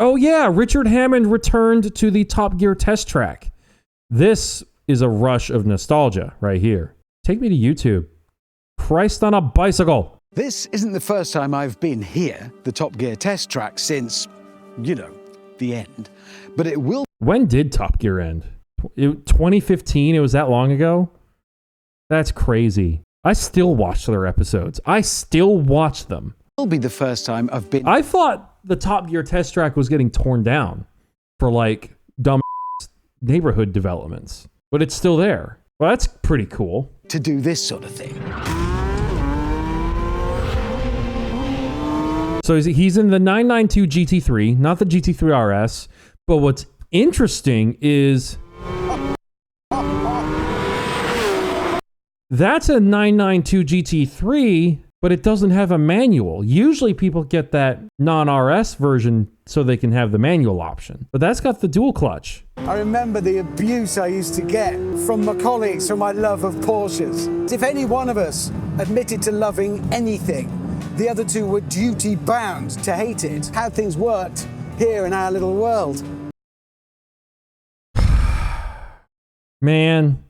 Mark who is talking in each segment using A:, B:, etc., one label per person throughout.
A: Oh yeah, Richard Hammond returned to the Top Gear test track. This is a rush of nostalgia right here. Take me to YouTube. Christ on a bicycle.
B: This isn't the first time I've been here, the Top Gear test track, since, you know, the end. But it will...
A: When did Top Gear end? 2015? It was that long ago? That's crazy. I still watch their episodes. I still watch them.
B: Will be the first time I've been...
A: I thought the Top Gear test track was getting torn down for like dumb neighborhood developments, but it's still there. Well, that's pretty cool.
B: To do this sort of thing.
A: So he's in the 992 GT3, not the GT3 RS, but what's interesting is that's a 992 GT3, but it doesn't have a manual. Usually people get that non-RS version so they can have the manual option, but that's got the dual clutch.
C: I remember the abuse I used to get from my colleagues for my love of Porsches. If any one of us admitted to loving anything, the other two were duty bound to hate it. How things worked here in our little world.
A: Man,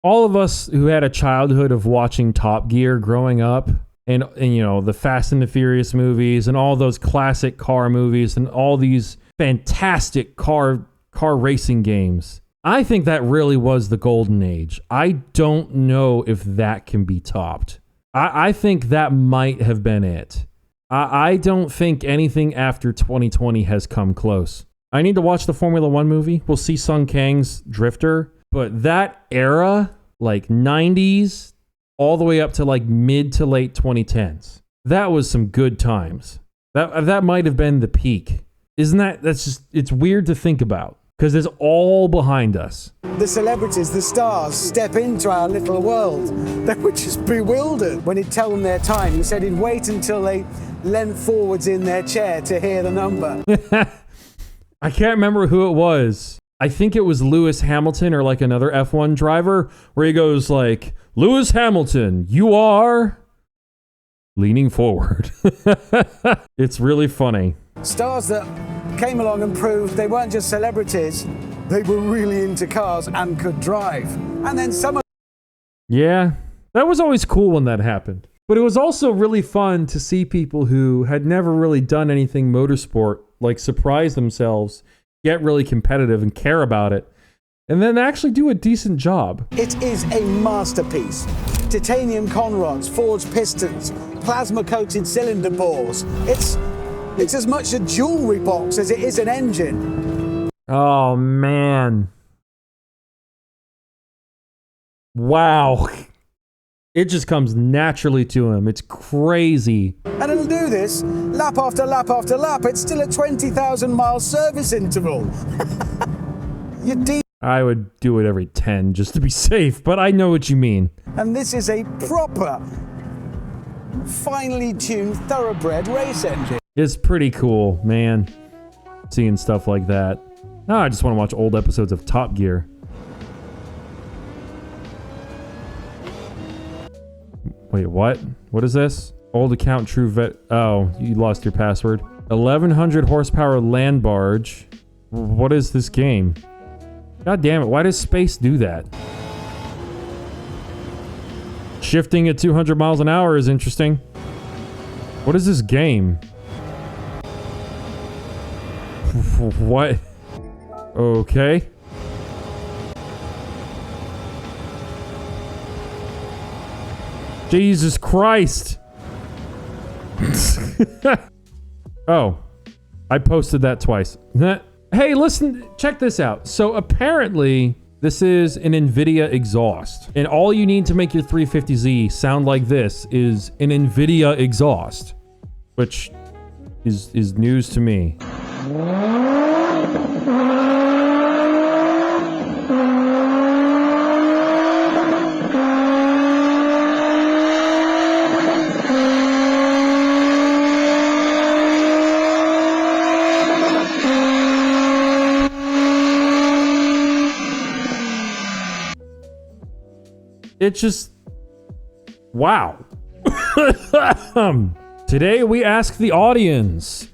A: all of us who had a childhood of watching Top Gear growing up, and you know, the Fast and the Furious movies and all those classic car movies and all these fantastic car racing games. I think that really was the golden age. I don't know if that can be topped. I think that might have been it. I don't think anything after 2020 has come close. I need to watch the Formula One movie. We'll see Sung Kang's Drifter, but that era, like 90s, all the way up to like mid to late 2010s, that was some good times. That might have been the peak. Isn't that? That's just, it's weird to think about because it's all behind us.
C: The celebrities, the stars, step into our little world. They were just bewildered when he'd tell them their time. He said he'd wait until they leant forwards in their chair to hear the number.
A: I can't remember who it was. I think it was Lewis Hamilton or like another F1 driver where he goes like, Lewis Hamilton, you are leaning forward. It's really funny.
C: Stars that came along and proved they weren't just celebrities, they were really into cars and could drive. And then some of...
A: Yeah, that was always cool when that happened. But it was also really fun to see people who had never really done anything motorsport, like surprise themselves, get really competitive and care about it, and then actually do a decent job.
C: It is a masterpiece. Titanium conrods, forged pistons, plasma-coated cylinder bores. It's as much a jewelry box as it is an engine.
A: Oh, man. Wow. It just comes naturally to him. It's crazy.
C: And it'll do this lap after lap after lap. It's still a 20,000 mile service interval.
A: I would do it every 10 just to be safe, but I know what you mean.
C: And this is a proper, finely tuned, thoroughbred race engine.
A: It's pretty cool, man, seeing stuff like that. Now I just want to watch old episodes of Top Gear. Wait, what? What is this? Old account, true vet. Oh, you lost your password. 1100 horsepower land barge. What is this game? God damn it, why does space do that? Shifting at 200 miles an hour is interesting. What is this game? What? Okay. Jesus Christ. Oh, I posted that twice. Hey, listen, check this out. So apparently this is an NVIDIA exhaust, and all you need to make your 350Z sound like this is an NVIDIA exhaust, which is news to me. It's just, wow. Today we ask the audience,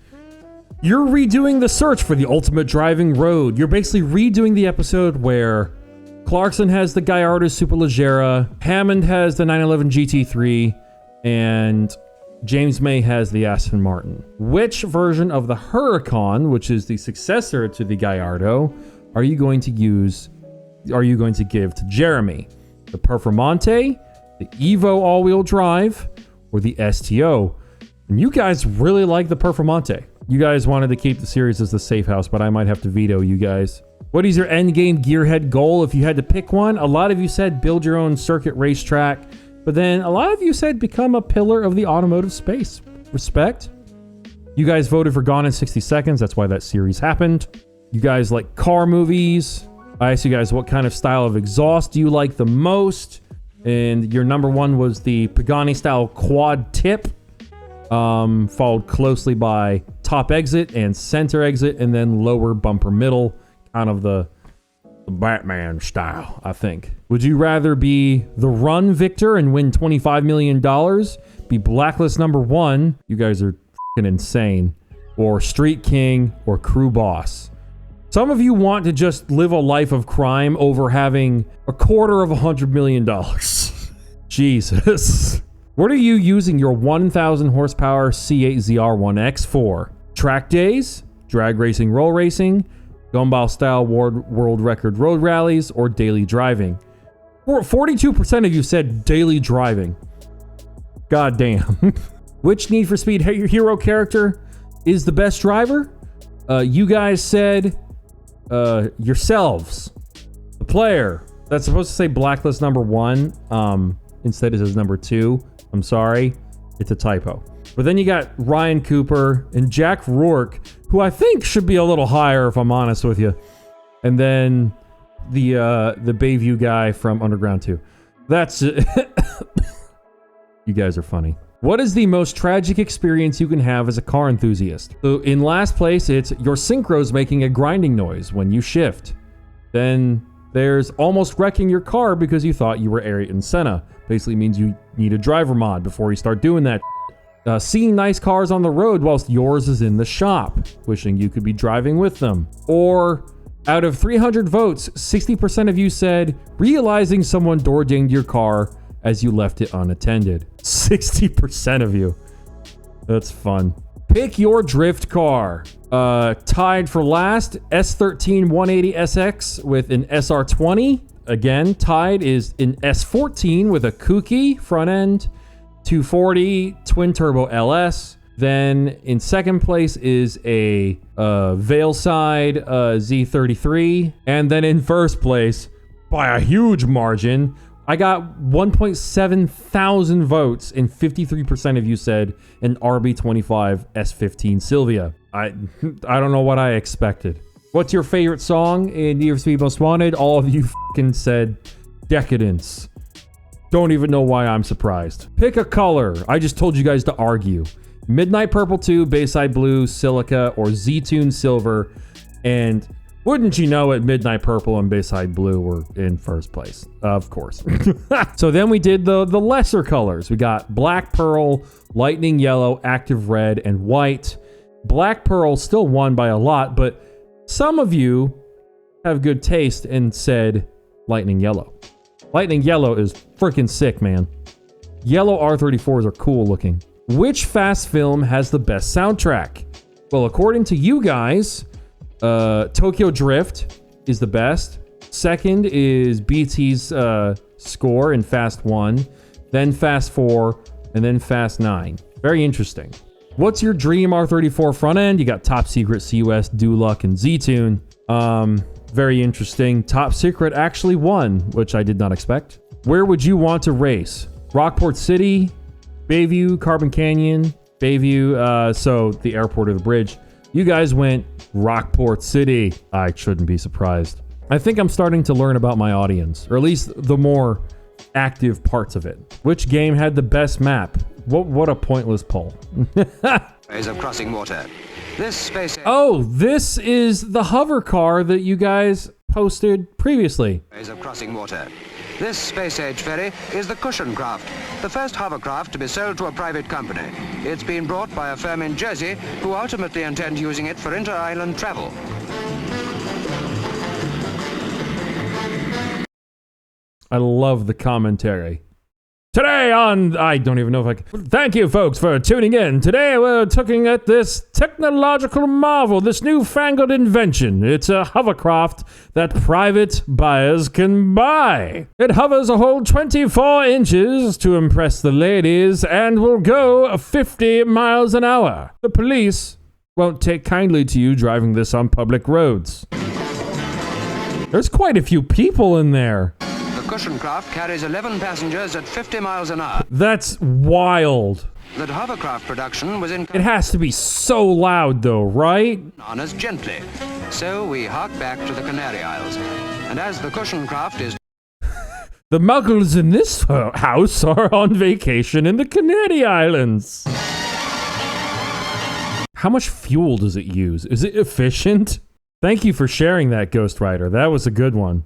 A: You're redoing the search for the ultimate driving road. You're basically redoing the episode where Clarkson has the Gallardo Superleggera, Hammond has the 911 GT3, and James May has the Aston Martin. Which version of the Huracan, which is the successor to the Gallardo, are you going to give to Jeremy? The Performante, the Evo all-wheel drive, or the STO? And you guys really like the Performante. You guys wanted to keep the series as the safe house, but I might have to veto you guys. What is your endgame gearhead goal if you had to pick one? A lot of you said build your own circuit racetrack, but then a lot of you said become a pillar of the automotive space. Respect. You guys voted for Gone in 60 Seconds. That's why that series happened. You guys like car movies. I asked you guys what kind of style of exhaust do you like the most? And your number one was the Pagani style quad tip, followed closely by top exit and center exit, and then lower bumper middle, kind of the Batman style, I think. Would you rather be the run victor and win $25 million, be blacklist number one, you guys are f***ing insane, or street king, or crew boss? Some of you want to just live a life of crime over having $250 million. Jesus. What are you using your 1,000 horsepower C8 ZR1X for? Track days, drag racing, roll racing, gumball style world record road rallies, or daily driving? 42% of you said daily driving. God damn. Which Need for Speed hero character is the best driver? You guys said yourselves. The player. That's supposed to say blacklist number one. Instead it says number two. I'm sorry. It's a typo. But then you got Ryan Cooper and Jack Rourke, who I think should be a little higher if I'm honest with you. And then the Bayview guy from Underground 2. That's it. You guys are funny. What is the most tragic experience you can have as a car enthusiast? So in last place, it's your synchros making a grinding noise when you shift. Then there's almost wrecking your car because you thought you were Ayrton Senna. Basically means you need a driver mod before you start doing that. Seeing nice cars on the road whilst yours is in the shop, wishing you could be driving with them. Or out of 300 votes, 60% of you said realizing someone door dinged your car as you left it unattended. 60% of you. That's fun. Pick your drift car. Tied for last, S13 180SX with an SR20. Again, tied is an S14 with a kooky front end, 240 twin turbo LS. Then in second place is a Veilside Z33. And then in first place, by a huge margin, I got 1.7 thousand votes, and 53% of you said an RB25 S15 Silvia. I don't know what I expected. What's your favorite song in Need for Speed Most Wanted? All of you fucking said Decadence. Don't even know why I'm surprised. Pick a color. I just told you guys to argue. Midnight Purple 2, Bayside Blue, Silica, or Z-Tune Silver. And wouldn't you know it, Midnight Purple and Bayside Blue were in first place. Of course. So then we did the lesser colors. We got Black Pearl, Lightning Yellow, Active Red, and White. Black Pearl still won by a lot, but some of you have good taste and said Lightning Yellow. Lightning Yellow is freaking sick, man. Yellow R34s are cool looking. Which fast film has the best soundtrack? Well, according to you guys, Tokyo Drift is the best. Second is BT's score in Fast 1, then Fast 4, and then Fast 9. Very interesting. What's your dream R34 front end? You got Top Secret, CUS, Duluck, and Z-Tune. Very interesting. Top Secret actually won, which I did not expect. Where would you want to race? Rockport City, Bayview, Carbon Canyon, Bayview, so the airport or the bridge. You guys went Rockport City. I shouldn't be surprised. I think I'm starting to learn about my audience, or at least the more active parts of it. Which game had the best map? What a pointless poll.
D: Ways of crossing water. This space.
A: Oh, this is the hover car that you guys posted previously.
D: Ways of crossing water. This space-age ferry is the Cushion Craft, the first hovercraft to be sold to a private company. It's been brought by a firm in Jersey who ultimately intend using it for inter-island travel.
A: I love the commentary. Today on, I don't even know if I can. Thank you, folks, for tuning in. Today we're looking at this technological marvel, this newfangled invention. It's a hovercraft that private buyers can buy. It hovers a whole 24 inches to impress the ladies and will go 50 miles an hour. The police won't take kindly to you driving this on public roads. There's quite a few people in there.
D: The Cushion Craft carries 11 passengers at 50 miles an hour.
A: That's wild.
D: That hovercraft production was in...
A: It has to be so loud though, right?
D: ...on us gently. So we hark back to the Canary Isles. And as the Cushion Craft is...
A: The muggles in this house are on vacation in the Canary Islands. How much fuel does it use? Is it efficient? Thank you for sharing that, Ghost Rider. That was a good one.